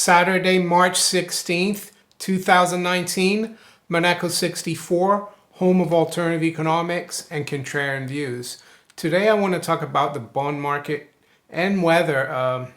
Saturday, March 16th, 2019, Maneco 64, home of alternative economics and contrarian views. Today I want to talk about the bond market and whether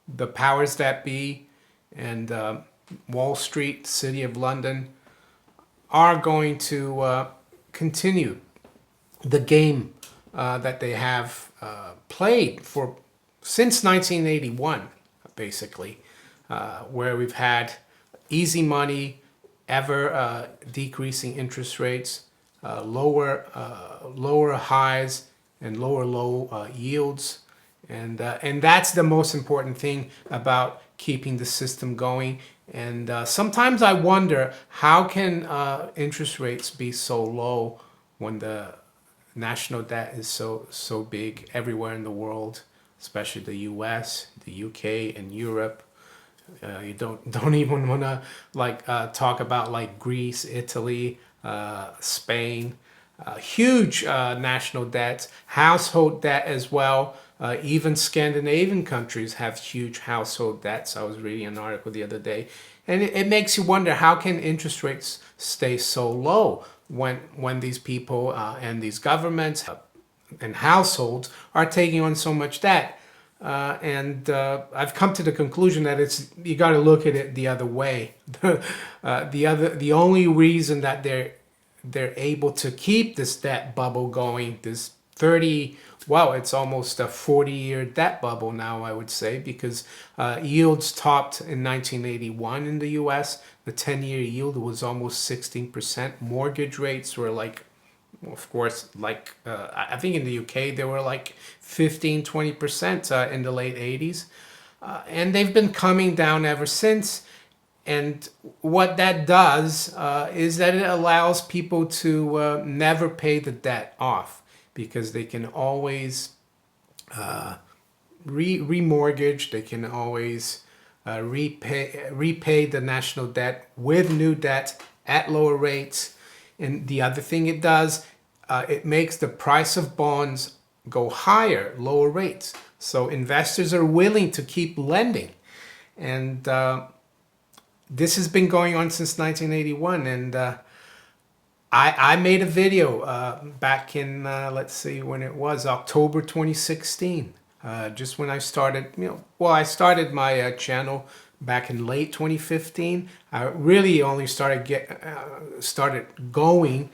the powers that be and Wall Street, City of London, are going to continue the game that they have played for since 1981, basically, where we've had easy money, ever decreasing interest rates, lower highs and lower low yields, and that's the most important thing about keeping the system going. And sometimes I wonder, how can interest rates be so low when the national debt is so big everywhere in the world, especially the U.S., the U.K., and Europe. You don't even want to talk about like Greece, Italy, Spain. Huge national debts, household debt as well. Even Scandinavian countries have huge household debts. I was reading an article the other day, and it makes you wonder, how can interest rates stay so low when these people and these governments and households are taking on so much debt? And I've come to the conclusion that you got to look at it the other way. The only reason that they're able to keep this debt bubble going, this it's almost a 40-year debt bubble now, I would say, because yields topped in 1981 in the U.S. The 10-year yield was almost 16%. Mortgage rates were of course, I think in the UK they were like 15-20% in the late 80s. And they've been coming down ever since. And what that does is that it allows people to never pay the debt off, because they can always remortgage, they can always repay the national debt with new debt at lower rates. And the other thing it does, it makes the price of bonds go higher, lower rates. So investors are willing to keep lending. And this has been going on since 1981. And I made a video back in, let's see when it was, October 2016. Just when I started, I started my channel back in late 2015. I really only started going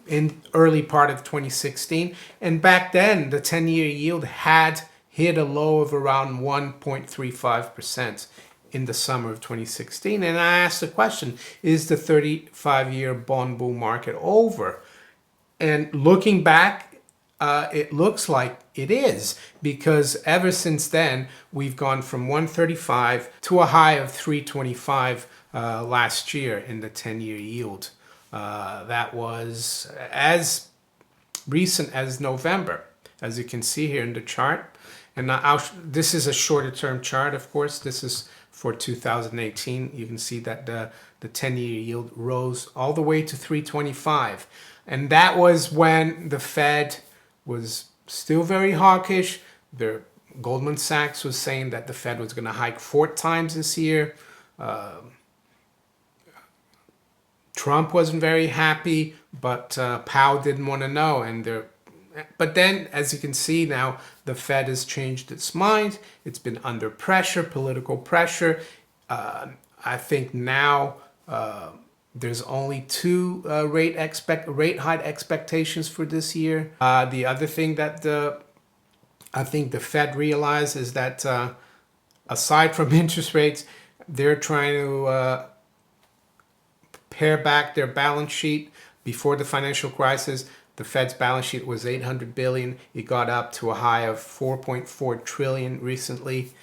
in early part of 2016. And back then, the 10-year yield had hit a low of around 1.35% in the summer of 2016. And I asked the question, is the 35-year bond bull market over? And looking back, it looks like it is, because ever since then, we've gone from 135 to a high of 325 last year in the 10-year yield. That was as recent as November, as you can see here in the chart. And this is a shorter term chart, of course. This is for 2018. You can see that the 10-year yield rose all the way to 325. And that was when the Fed was still very hawkish. Goldman Sachs was saying that the Fed was going to hike 4 times this year. Trump wasn't very happy, but Powell didn't want to know. But then, as you can see now, the Fed has changed its mind. It's been under pressure, political pressure. I think now there's only 2 rate hike expectations for this year. The other thing that I think the Fed realized is that aside from interest rates, they're trying to pare back their balance sheet. Before the financial crisis, the Fed's balance sheet was $800 billion. It got up to a high of $4.4 trillion recently.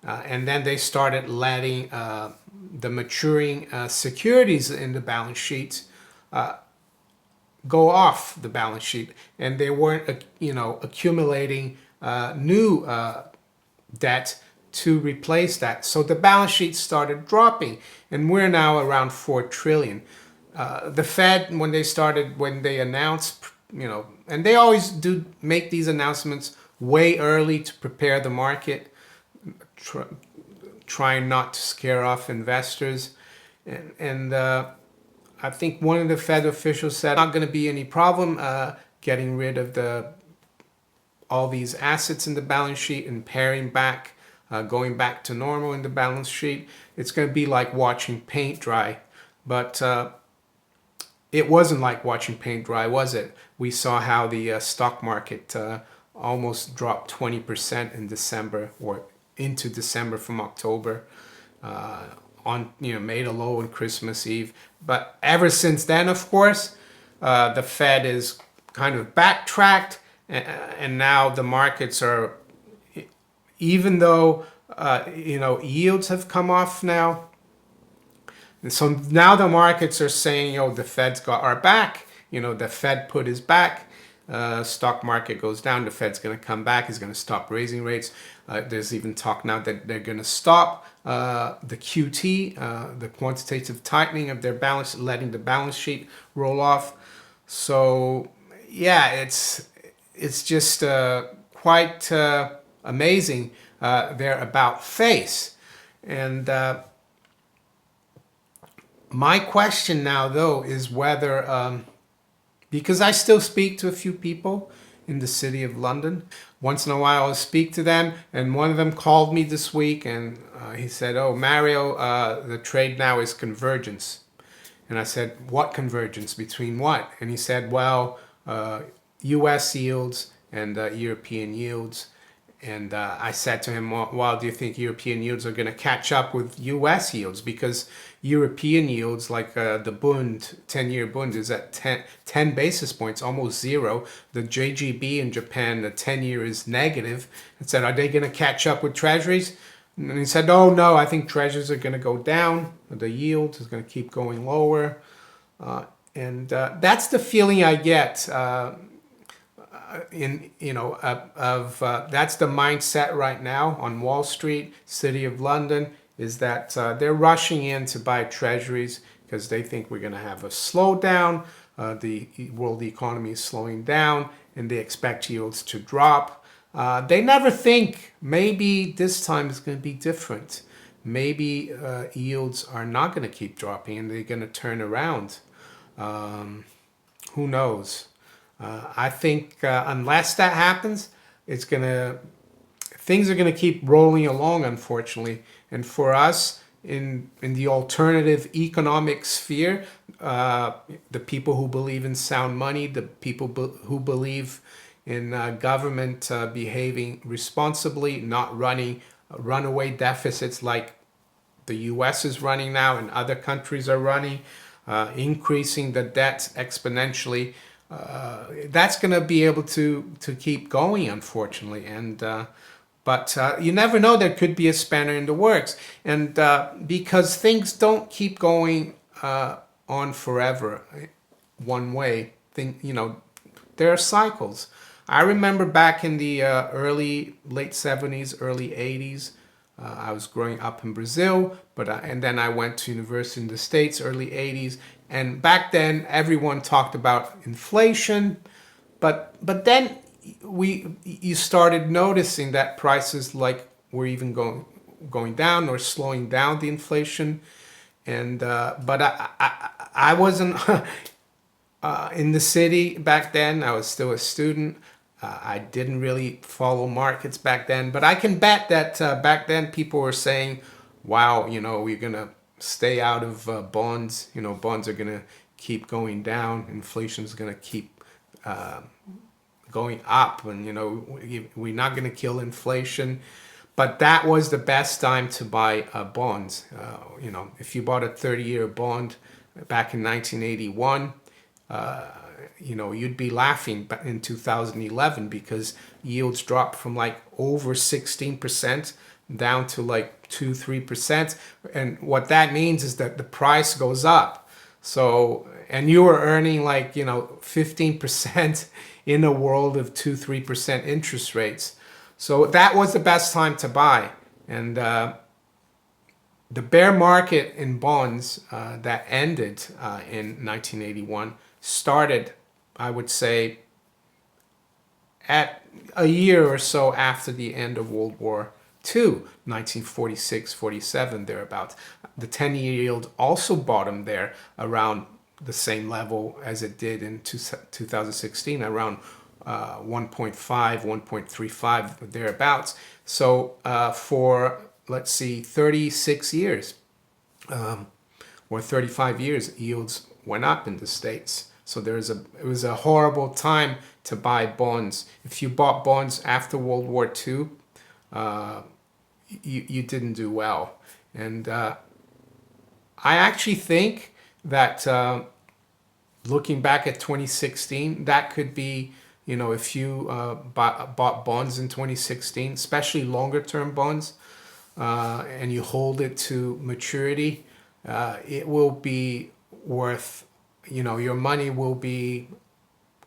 And then they started letting the maturing securities in the balance sheet go off the balance sheet. And they weren't, accumulating new debt to replace that. So the balance sheet started dropping, and we're now around $4 trillion. The Fed, when they announced, and they always do make these announcements way early to prepare the market. trying not to scare off investors. And I think one of the Fed officials said not going to be any problem getting rid of all these assets in the balance sheet and paring back, going back to normal in the balance sheet. It's going to be like watching paint dry. But it wasn't like watching paint dry, was it? We saw how the stock market almost dropped 20% in December, or into December from October, made a low on Christmas Eve. But ever since then, of course, the Fed is kind of backtracked, and now the markets are, even though yields have come off now. And so now the markets are saying, the Fed's got our back. The Fed put his back. Stock market goes down. The Fed's going to come back. He's going to stop raising rates. There's even talk now that they're going to stop the QT, the quantitative tightening of their balance, letting the balance sheet roll off. So yeah, it's just quite amazing their about face. And my question now, though, is whether, because I still speak to a few people in the city of London. Once in a while I'll speak to them, and one of them called me this week, and he said, "Oh, Mario, the trade now is convergence." And I said, "What convergence? Between what?" And he said, "Well, US yields and European yields." And I said to him, well, do you think European yields are going to catch up with US yields? Because European yields, like the Bund, 10-year Bund, is at 10 basis points, almost zero. The JGB in Japan, the 10-year is negative. I said, are they going to catch up with treasuries? And he said, oh, no, I think treasuries are going to go down. The yield is going to keep going lower. And that's the feeling I get. That's the mindset right now on Wall Street, City of London, is that they're rushing in to buy treasuries because they think we're going to have a slowdown. The world economy is slowing down, and they expect yields to drop. They never think maybe this time is going to be different. Maybe yields are not going to keep dropping and they're going to turn around. Who knows? I think unless that happens, things are gonna keep rolling along, unfortunately. And for us in the alternative economic sphere, the people who believe in sound money, the people who believe in government behaving responsibly, not running runaway deficits like the U.S. is running now and other countries are running, increasing the debt exponentially. That's going to be able to keep going, unfortunately. And but you never know, there could be a spanner in the works. And because things don't keep going on forever one way, there are cycles. I remember back in the late 70s, early 80s, I was growing up in Brazil, and then I went to university in the States, early 80s. And back then, everyone talked about inflation, but then you started noticing that prices were even going down or slowing down the inflation. And but I wasn't in the city back then. I was still a student. I didn't really follow markets back then, but I can bet that back then people were saying, "Wow, we're gonna stay out of bonds. Bonds are gonna keep going down. Inflation's gonna keep going up, and we're not gonna kill inflation." But that was the best time to buy bonds. If you bought a 30-year bond back in 1981, you'd be laughing in 2011 because yields dropped from over 16% down to 2-3%. And what that means is that the price goes up. So, and you were earning 15% in a world of 2-3% interest rates. So that was the best time to buy. And the bear market in bonds that ended in 1981 started, I would say, at a year or so after the end of World War 1946, 47, thereabouts. The 10-year yield also bottomed there around the same level as it did in 2016, around 1.5, 1.35, thereabouts. So for, let's see, 36 years or 35 years, yields went up in the States. So it was a horrible time to buy bonds. If you bought bonds after World War II, you didn't do well. And I actually think that looking back at 2016, that could be, you know, if you bought bonds in 2016, especially longer term bonds, and you hold it to maturity, it will be worth, you know, your money will be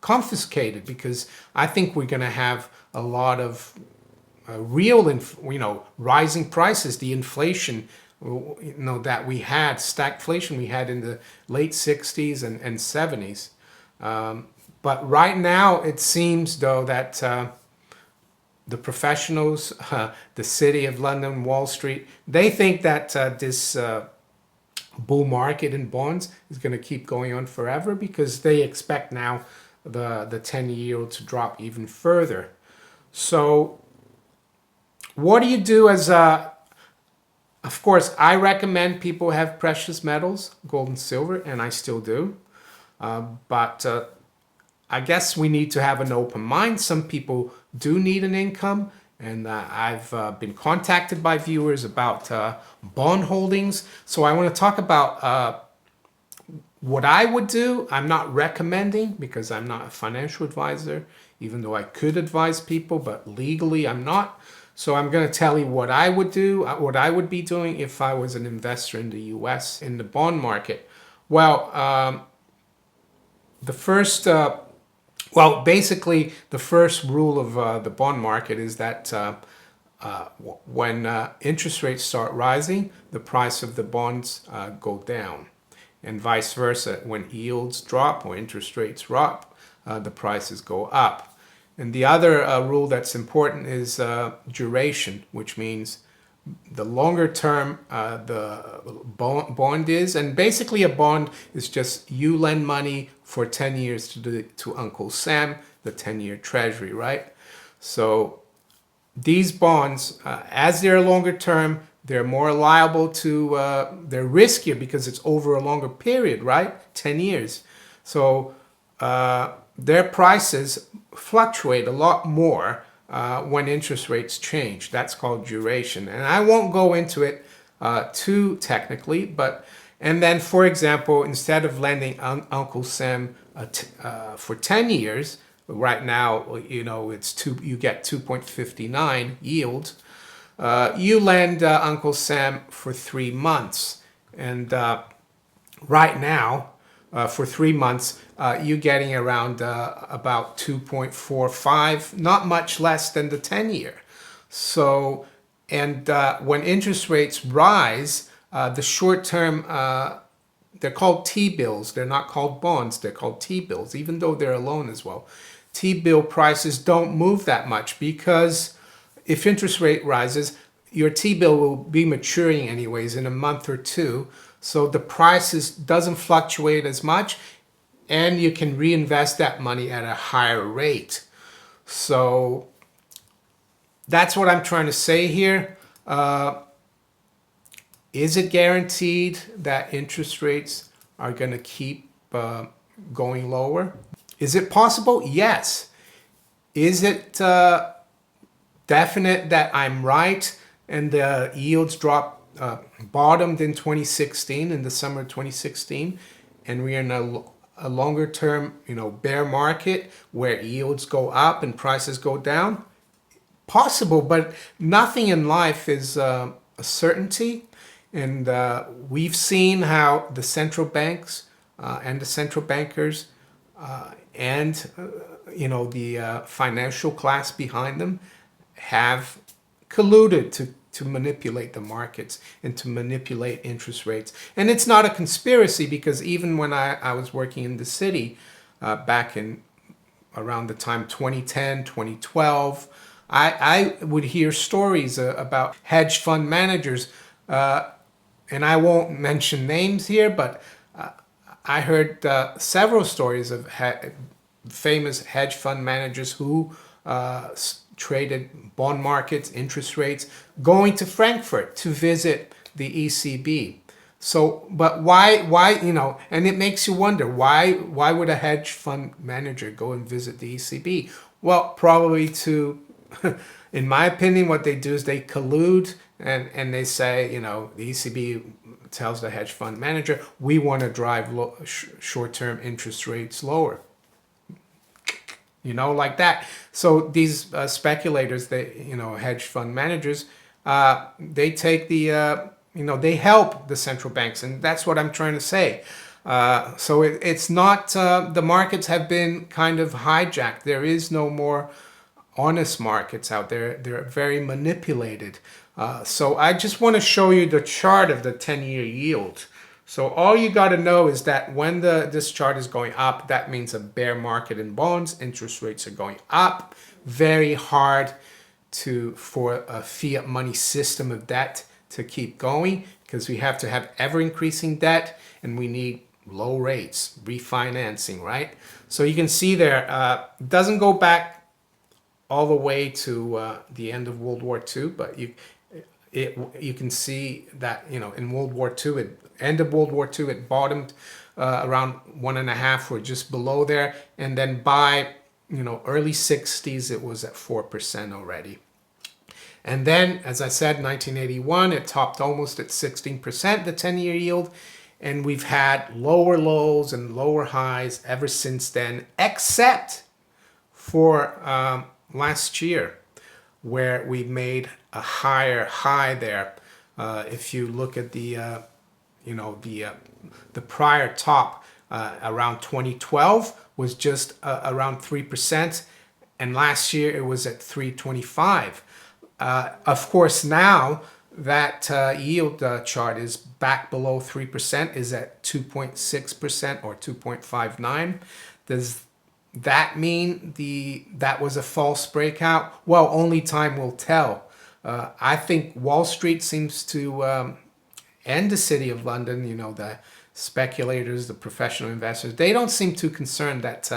confiscated, because I think we're going to have a lot of real, you know, rising prices, the inflation, you know, that we had, stagflation we had in the late 60s and 70s. But right now it seems, though, that the professionals, the City of London, Wall Street, they think that this bull market in bonds is going to keep going on forever, because they expect now the 10-year yield to drop even further. So what do you do as of course, I recommend people have precious metals, gold and silver, and I still do. But I guess we need to have an open mind. Some people do need an income, and I've been contacted by viewers about bond holdings. So I want to talk about what I would do. I'm not recommending, because I'm not a financial advisor, even though I could advise people, but legally I'm not. So I'm going to tell you what I would do, what I would be doing if I was an investor in the US in the bond market. Well, basically the first rule of the bond market is that when interest rates start rising, the price of the bonds go down, and vice versa. When yields drop or interest rates drop, the prices go up. And the other rule that's important is duration, which means the longer term the bond is. And basically a bond is just you lend money for 10 years to Uncle Sam, the 10-year treasury, right? So these bonds, as they're longer term, they're more liable to, they're riskier because it's over a longer period, right? 10 years. So their prices fluctuate a lot more when interest rates change. That's called duration. And I won't go into it too technically, but, and then for example, instead of lending Uncle Sam for 10 years, right now, you know, you get 2.59 yield. You lend Uncle Sam for 3 months. And right now, for 3 months, you're getting around about 2.45, not much less than the 10-year. So, and when interest rates rise, the short-term, they're called T-bills. They're not called bonds. They're called T-bills, even though they're a loan as well. T-bill prices don't move that much, because if interest rate rises, your T-bill will be maturing anyways in a month or two. So the prices doesn't fluctuate as much, and you can reinvest that money at a higher rate. So that's what I'm trying to say here. Is it guaranteed that interest rates are going to keep going lower? Is it possible? Yes. Is it definite that I'm right and the yields bottomed in 2016, in the summer of 2016, and we are in a longer term, you know, bear market where yields go up and prices go down? Possible, but nothing in life is a certainty. And we've seen how the central banks and the central bankers and you know, the financial class behind them have colluded to manipulate the markets and to manipulate interest rates. And it's not a conspiracy, because even when I was working in the city back in around the time 2010, 2012, I would hear stories about hedge fund managers, and I won't mention names here, but I heard several stories of famous hedge fund managers who traded bond markets, interest rates, going to Frankfurt to visit the ECB. So, but why, and it makes you wonder, why would a hedge fund manager go and visit the ECB? Well, probably to, in my opinion, what they do is they collude and they say, the ECB tells the hedge fund manager, we want to drive short-term interest rates lower. Like that. So these speculators, hedge fund managers, they take the, they help the central banks, and that's what I'm trying to say. So it's not, the markets have been kind of hijacked. There is no more honest markets out there. They're very manipulated. So I just want to show you the chart of the 10-year yield. So all you got to know is that when this chart is going up, that means a bear market in bonds. Interest rates are going up. Very hard for a fiat money system of debt to keep going, because we have to have ever increasing debt and we need low rates, refinancing, right? So you can see there, it doesn't go back all the way to the end of World War II, but you can see that, in World War II, end of World War II, it bottomed around 1.5 or just below there. And then by, early 60s, it was at 4% already. And then, as I said, 1981, it topped almost at 16%, the 10-year yield. And we've had lower lows and lower highs ever since then, except for last year, where we made a higher high there. If you look at the prior top around 2012 was just around 3%, and last year it was at 325. Of course, now that yield chart is back below 3%, is at 2.6% or 2.59. Does that mean that was a false breakout? Well, only time will tell. I think Wall Street seems to, and the City of London, the speculators, the professional investors, they don't seem too concerned that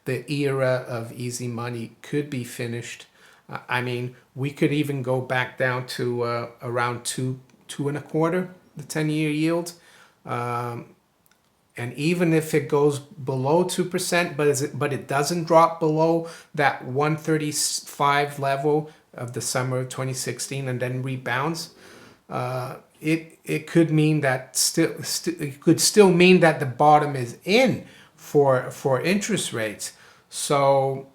the era of easy money could be finished. I mean, we could even go back down to around 2.25, the 10-year yield. And even if it goes below 2%, but it doesn't drop below that 135 level of the summer of 2016 and then rebounds, it could mean that it could still mean that the bottom is in for interest rates. So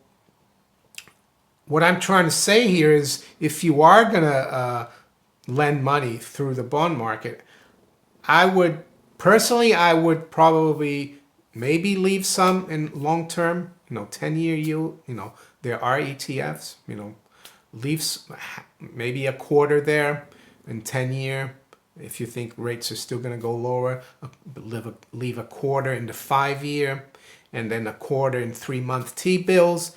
what I'm trying to say here is, if you are gonna lend money through the bond market, I would probably maybe leave some in long term, 10-year yield. There are ETFs, leave maybe a quarter there in 10-year. If you think rates are still going to go lower, leave a quarter in the 5-year, and then a quarter in 3-month T-bills.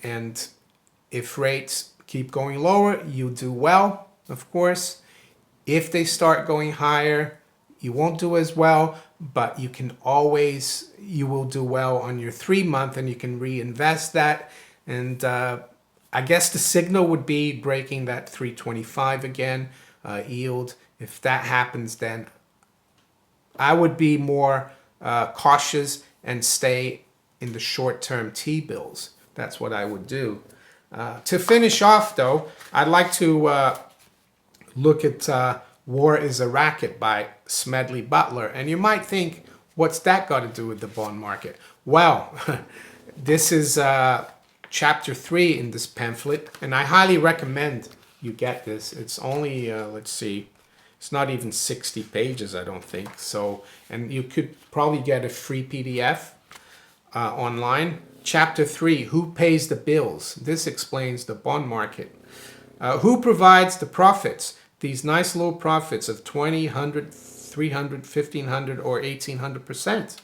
And if rates keep going lower, you do well, of course. If they start going higher, you won't do as well, but you will do well on your 3-month, and you can reinvest that. And I guess the signal would be breaking that 325 again, yield. If that happens, then I would be more cautious and stay in the short-term T-bills. That's what I would do. To finish off, though, I'd like to look at War is a Racket by Smedley Butler. And you might think, what's that got to do with the bond market? Well, this is chapter 3 in this pamphlet, and I highly recommend you get this. It's only, let's see, it's not even 60 pages, I don't think. So, and you could probably get a free PDF online. Chapter 3, Who Pays the Bills? This explains the bond market. Who provides the profits? These nice low profits of 20, 100, 300, 1500 or 1800%.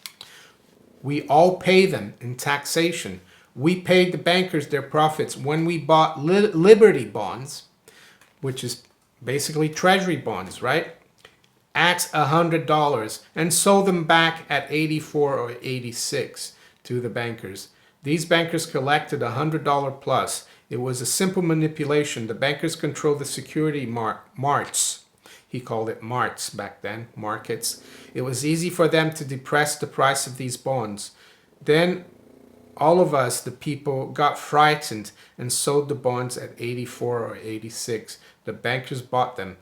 We all pay them in taxation. We paid the bankers their profits when we bought Liberty bonds, which is basically treasury bonds, right? At $100 and sold them back at 84 or 86 to the bankers. These bankers collected $100 plus. It was a simple manipulation. The bankers controlled the security marts. He called it marts back then, markets. It was easy for them to depress the price of these bonds. Then all of us, the people, got frightened and sold the bonds at 84 or 86. The bankers bought them.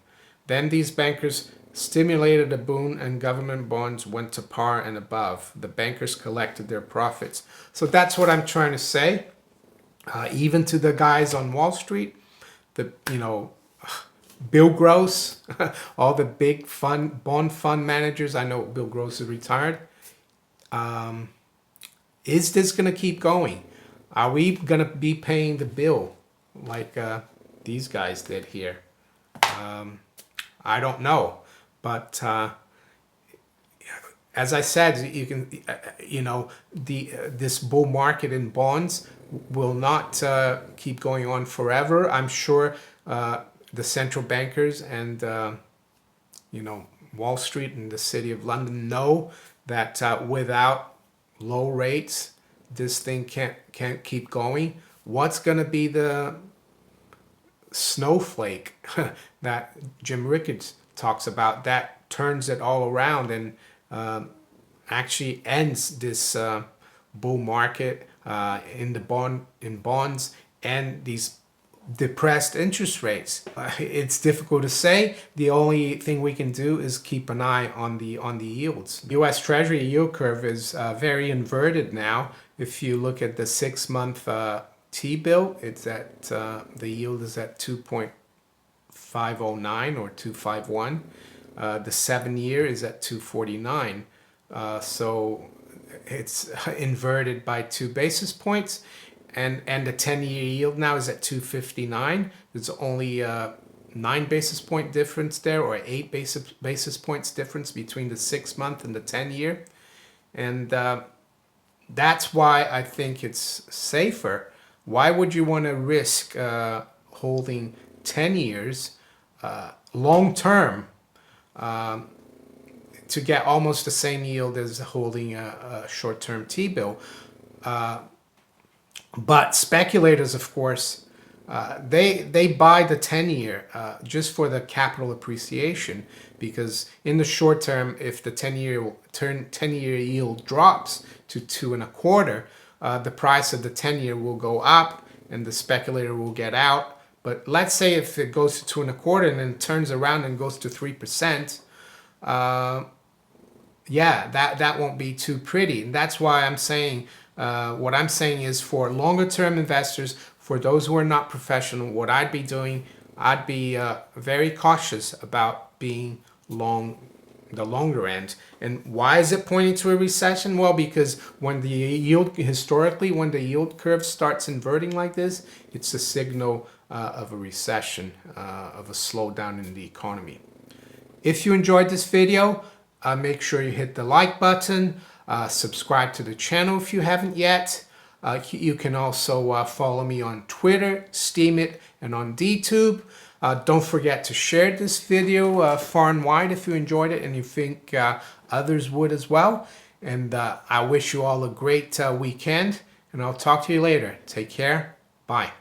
Then these bankers stimulated a boom and government bonds went to par and above. The bankers collected their profits. So that's what I'm trying to say. Even to the guys on Wall Street, Bill Gross, all the big bond fund managers. I know Bill Gross is retired. Is this going to keep going? Are we going to be paying the bill like these guys did here? I don't know. But as I said, you can, this bull market in bonds will not keep going on forever. I'm sure the central bankers and Wall Street and the City of London know that without low rates, this thing can't keep going. What's going to be the snowflake that Jim Ricketts talks about that turns it all around and actually ends this bull market in bonds and these depressed interest rates? It's difficult to say. The only thing we can do is keep an eye on the yields. U.S. Treasury yield curve is very inverted now. If you look at the 6-month T-bill, it's at the yield is at 2.509 or 251. The 7-year is at 249. So it's inverted by 2 basis points. And the 10-year yield now is at 259. There's only 9 basis point difference there, or 8 basis points difference between the 6-month and the 10-year. And that's why I think it's safer. Why would you want to risk holding 10 years long term to get almost the same yield as holding a short-term T-bill? But speculators, of course, they buy the 10-year just for the capital appreciation, because in the short term, if the 10-year yield drops to 2.25, the price of the 10-year will go up and the speculator will get out. But let's say if it goes to 2.25 and then turns around and goes to 3%, yeah, that won't be too pretty. And that's why I'm saying, what I'm saying is, for longer term investors, for those who are not professional, what I'd be doing, I'd be very cautious about being long the longer end. And why is it pointing to a recession? Well, because when the yield, historically, when the yield curve starts inverting like this, it's a signal of a recession, of a slowdown in the economy. If you enjoyed this video, make sure you hit the like button, subscribe to the channel if you haven't yet. You can also follow me on Twitter, Steemit, and on DTube. Don't forget to share this video far and wide if you enjoyed it and you think others would as well. And I wish you all a great weekend, and I'll talk to you later. Take care. Bye.